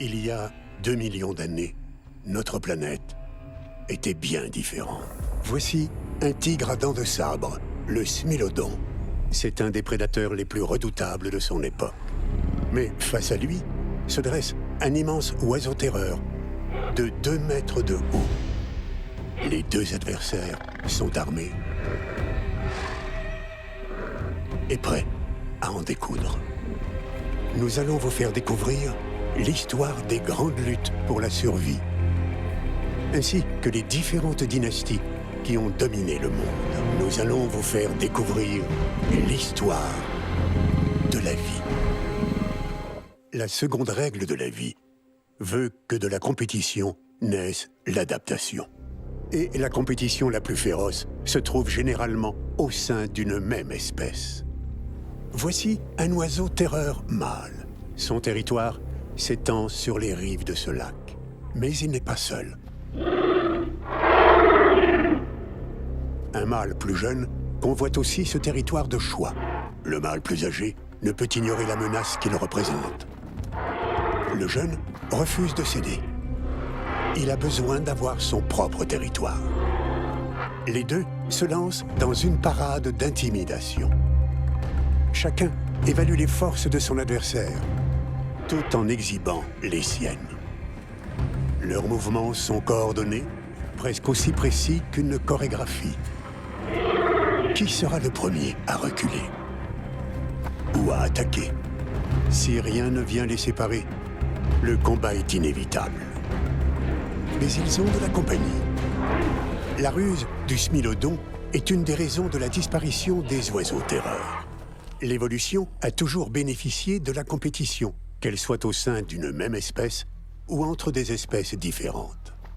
Il y a 2 millions d'années, notre planète était bien différente. Voici un tigre à dents de sabre, le smilodon. C'est un des prédateurs les plus redoutables de son époque. Mais face à lui, se dresse un immense oiseau-terreur de 2 mètres de haut. Les deux adversaires sont armés et prêts à en découdre. Nous allons vous faire découvrir l'histoire des grandes luttes pour la survie, ainsi que les différentes dynasties qui ont dominé le monde. Nous allons vous faire découvrir l'histoire de la vie. La seconde règle de la vie veut que de la compétition naisse l'adaptation. Et la compétition la plus féroce se trouve généralement au sein d'une même espèce. Voici un oiseau-terreur mâle. Son territoire s'étend sur les rives de ce lac. Mais il n'est pas seul. Un mâle plus jeune convoite aussi ce territoire de choix. Le mâle plus âgé ne peut ignorer la menace qu'il représente. Le jeune refuse de céder. Il a besoin d'avoir son propre territoire. Les deux se lancent dans une parade d'intimidation. Chacun évalue les forces de son adversaire, tout en exhibant les siennes. Leurs mouvements sont coordonnés, presque aussi précis qu'une chorégraphie. Qui sera le premier à reculer ou à attaquer? Si rien ne vient les séparer, le combat est inévitable. Mais ils ont de la compagnie. La ruse du smilodon est une des raisons de la disparition des oiseaux-terreurs. L'évolution a toujours bénéficié de la compétition, qu'elle soit au sein d'une même espèce ou entre des espèces différentes.